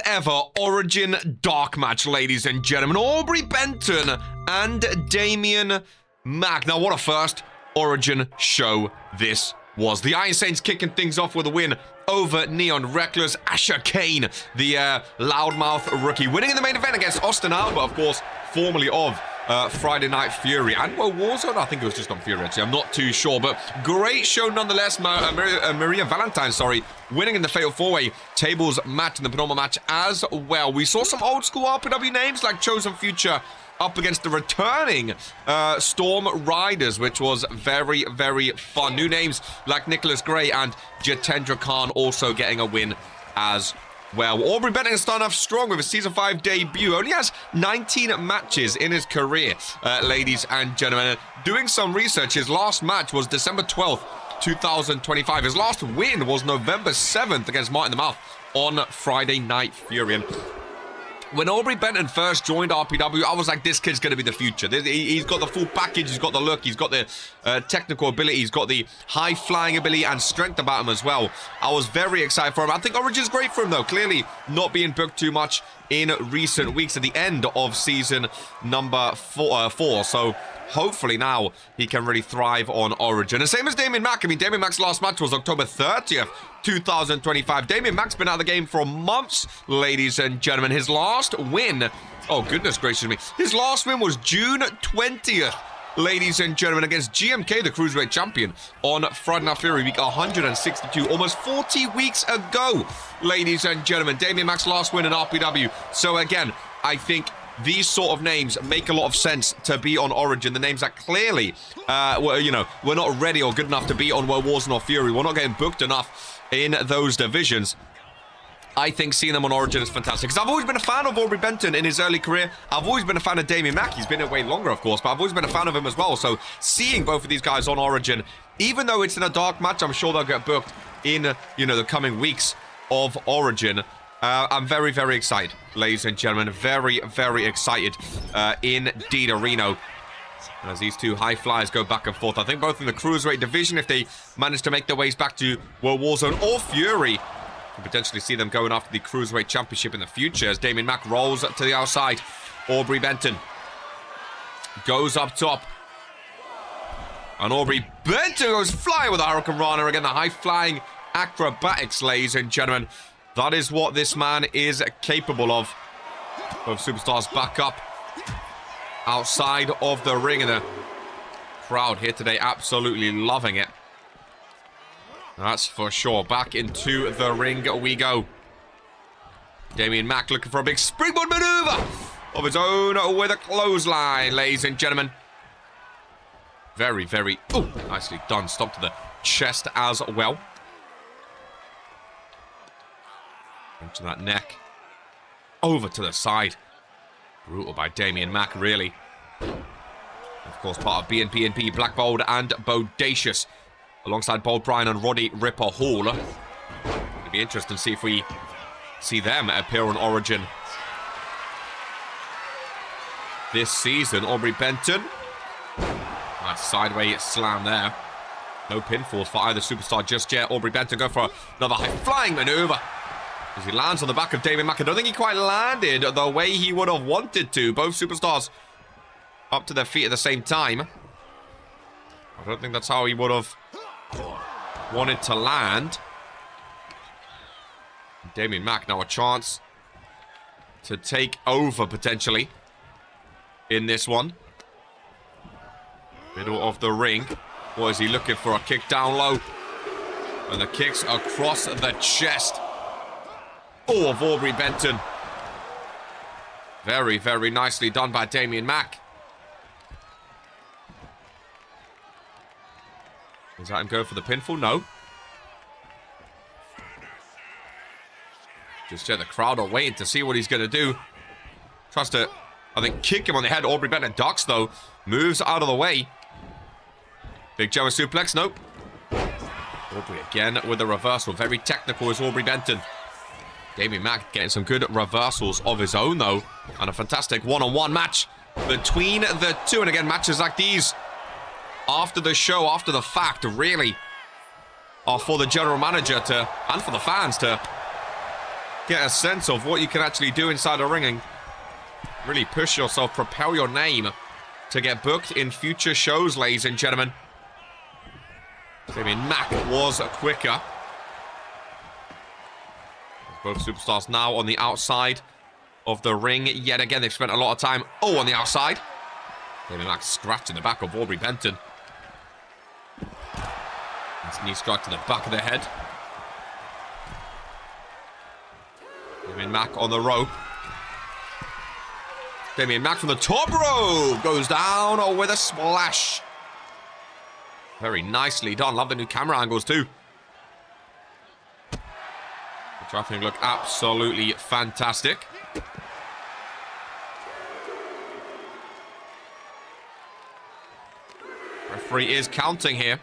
ever Origin dark match, ladies and gentlemen. Aubrey Benton and DAMIAN MACK. Now, what a first Origin show this was. The Iron Saints kicking things off with a win over Neon Reckless. Asher Kane, the loudmouth rookie, winning in the main event against Austin Alba, of course, formerly of Friday Night Fury. And, well, Warzone, I think it was just on Fury, actually. I'm not too sure. But great show nonetheless. Maria Valentine, winning in the Fatal 4-Way tables match in the penultimate match as well. We saw some old school RPW names like Chosen Future up against the returning Storm Riders, which was very, very fun. New names like Nicholas Gray and Jitendra Khan also getting a win as well. Aubrey Benton starting off strong with his Season 5 debut. Only has 19 matches in his career, ladies and gentlemen. Doing some research, his last match was December 12th, 2025. His last win was November 7th against Martin the Mouth on Friday Night Fury. And when Aubrey Benton first joined RPW, I was like, this kid's going to be the future. He's got the full package. He's got the look. He's got the technical ability. He's got the high-flying ability and strength about him as well. I was very excited for him. I think Origyn's great for him, though. Clearly not being booked too much in recent weeks at the end of season number 4. So hopefully now he can really thrive on Origyn. And same as DAMIAN MACK. I mean, DAMIAN MACK's last match was October 30th, 2025. DAMIAN MACK's been out of the game for months, ladies and gentlemen. His last win, oh goodness gracious me, his last win was June 20th, ladies and gentlemen, against GMK, the Cruiserweight Champion, on Friday Night Fury week 162, almost 40 weeks ago, ladies and gentlemen. DAMIAN MACK's last win in RPW. So again, I think these sort of names make a lot of sense to be on Origyn. The names that clearly, we're not ready or good enough to be on World Warzone or Fury. We're not getting booked enough in those divisions. I think seeing them on Origyn is fantastic. Because I've always been a fan of Aubrey Benton in his early career. I've always been a fan of DAMIAN MACK. He's been away longer, of course, but I've always been a fan of him as well. So seeing both of these guys on Origyn, even though it's in a dark match, I'm sure they'll get booked in, the coming weeks of Origyn. I'm very, very excited, ladies and gentlemen. Very, very excited indeed, Reno. As these two high flyers go back and forth. I think both in the Cruiserweight division, if they manage to make their ways back to World Warzone or Fury, could potentially see them going after the Cruiserweight Championship in the future. As DAMIAN MACK rolls to the outside. Aubrey Benton goes up top. And Aubrey Benton goes flying with a Hurricane Rana. Again, the high-flying acrobatics, ladies and gentlemen. That is what this man is capable of. Both superstars back up outside of the ring, and the crowd here today absolutely loving it. That's for sure. Back into the ring we go. DAMIAN MACK looking for a big springboard maneuver of his own with a clothesline, ladies and gentlemen. Very, very, nicely done. Stop to the chest as well. Into that neck. Over to the side. Brutal by DAMIAN MACK, really. Of course, part of BNP, Black Bold and Bodacious. Alongside Bold Bryan and Roddy Ripper Hall. It'll be interesting to see if we see them appear on Origyn this season. Aubrey Benton. Nice sideways slam there. No pinfalls for either superstar just yet. Aubrey Benton go for another high-flying maneuver. As he lands on the back of DAMIAN MACK. I don't think he quite landed the way he would have wanted to. Both superstars up to their feet at the same time. I don't think that's how he would have wanted to land. DAMIAN MACK now a chance to take over potentially in this one. Middle of the ring. What is he looking for? A kick down low. And the kicks across the chest. Oh, of Aubrey Benton. Very, very nicely done by DAMIAN MACK. Does that him go for the pinfall? No. Just yet the crowd are waiting to see what he's going to do. Tries to, I think, kick him on the head. Aubrey Benton ducks, though. Moves out of the way. Big German suplex. Nope. Aubrey again with a reversal. Very technical is Aubrey Benton. DAMIAN MACK getting some good reversals of his own, though. And a fantastic one-on-one match between the two. And again, matches like these, after the show, after the fact, really are for the general manager to, and for the fans to get a sense of what you can actually do inside a ring and really push yourself, propel your name to get booked in future shows, ladies and gentlemen. Damian MACK was quicker. Both superstars now on the outside of the ring. Yet again, they've spent a lot of time, on the outside. Damian MACK scratching the back of Aubrey Benton. Nice knee strike to the back of the head. Damian MACK on the rope. Damian MACK from the top rope goes down with a splash. Very nicely done. Love the new camera angles too. The traffic look absolutely fantastic. Referee is counting here.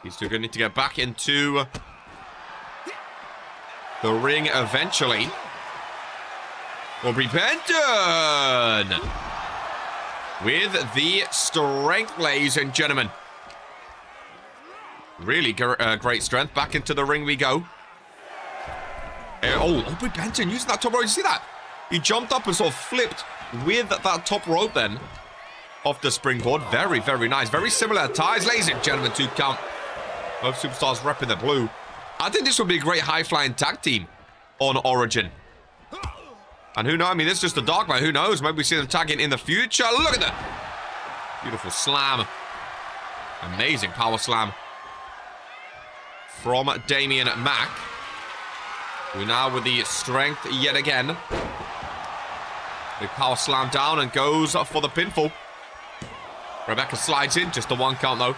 These two are going to need to get back into the ring eventually. Aubrey Benton with the strength, ladies and gentlemen. Really great strength. Back into the ring we go. Aubrey Benton using that top rope. You see that? He jumped up and sort of flipped with that top rope then off the springboard. Very, very nice. Very similar ties, ladies and gentlemen. 2 count. Both superstars repping the blue. I think this would be a great high-flying tag team on Origyn. And who knows? I mean, this is just a dark match. Who knows? Maybe we see them tagging in the future. Look at that. Beautiful slam. Amazing power slam from Damian MACK. Who now with the strength yet again. Big power slam down and goes for the pinfall. Rebecca slides in. Just a 1 count, though.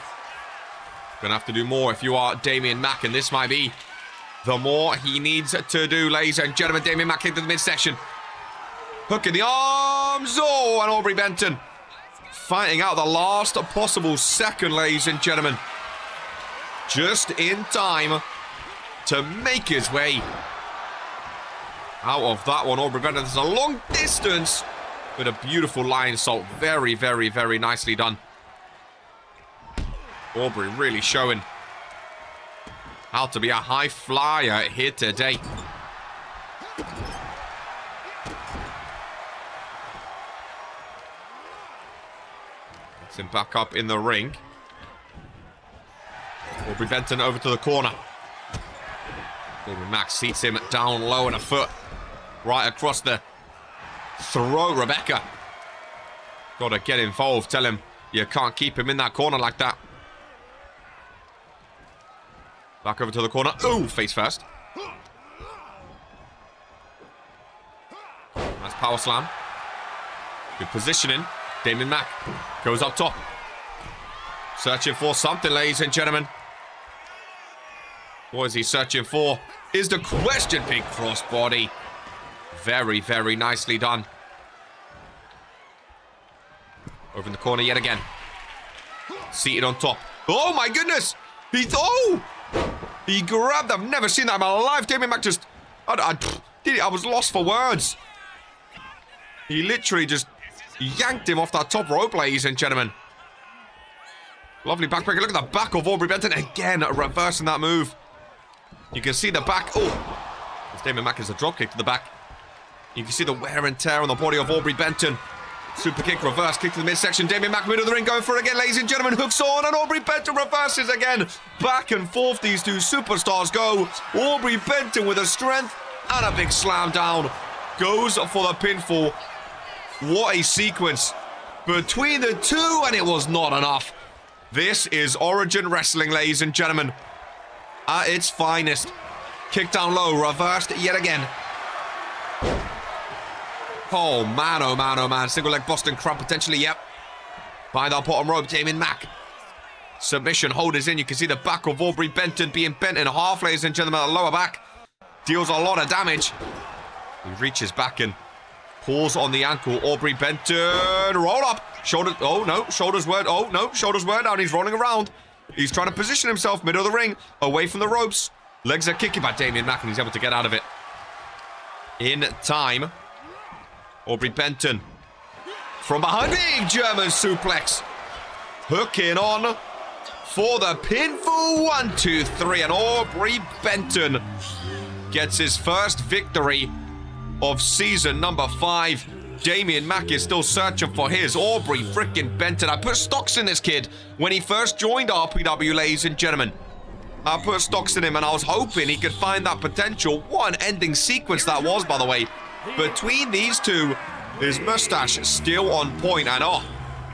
Gonna have to do more if you are Damian MACK, and this might be the more he needs to do, ladies and gentlemen. Damian MACK into the midsection. Hook in the arms. And Aubrey Benton fighting out the last possible second, ladies and gentlemen. Just in time to make his way out of that one. Aubrey Benton, there's a long distance with a beautiful lion salt. Very, very, very nicely done. Aubrey really showing how to be a high flyer here today. Gets him back up in the ring. Aubrey Benton over to the corner. Damian MACK seats him down low and a foot right across the throat. Rebecca, gotta get involved. Tell him you can't keep him in that corner like that. Back over to the corner. Face first. Nice power slam. Good positioning. Damian MACK goes up top. Searching for something, ladies and gentlemen. What is he searching for? Is the question. Big crossbody. Very, very nicely done. Over in the corner yet again. Seated on top. Oh my goodness! He grabbed. I've never seen that in my life. Damian MACK just... I was lost for words. He literally just yanked him off that top rope, ladies and gentlemen. Lovely backbreaker. Look at the back of Aubrey Benton. Again, reversing that move. You can see the back. As Damian MACK is a dropkick to the back. You can see the wear and tear on the body of Aubrey Benton. Super kick, reverse kick to the midsection. Damian MACK middle of the ring, going for it again, ladies and gentlemen. Hooks on, and Aubrey Benton reverses again. Back and forth these two superstars go. Aubrey Benton with a strength and a big slam down. Goes for the pinfall. What a sequence between the two, and it was not enough. This is Origyn Wrestling, ladies and gentlemen. At its finest. Kick down low, reversed yet again. Oh man, oh man, oh man. Single leg Boston Crab potentially, yep. Behind that bottom rope, Damian MACK. Submission, holders in. You can see the back of Aubrey Benton being bent in half, ladies and gentlemen. The lower back deals a lot of damage. He reaches back and pulls on the ankle. Aubrey Benton, roll up. Shoulder, oh no, shoulders were, oh no, shoulders were down. He's rolling around. He's trying to position himself middle of the ring, away from the ropes. Legs are kicking by Damian MACK, and he's able to get out of it in time. Aubrey Benton from behind, big German suplex. Hooking on for the pin for 1, 2, 3. And Aubrey Benton gets his first victory of season number 5. Damian Mack is still searching for his. Aubrey freaking Benton. I put stocks in this kid when he first joined RPW, ladies and gentlemen. I put stocks in him, and I was hoping he could find that potential. What an ending sequence that was, by the way. Between these two, his mustache still on point. And oh,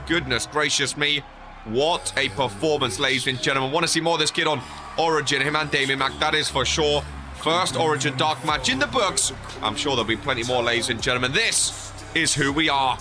goodness gracious me. What a performance, ladies and gentlemen. Want to see more of this kid on Origyn. Him and Damian Mack, that is for sure. First Origyn dark match in the books. I'm sure there'll be plenty more, ladies and gentlemen. This is who we are.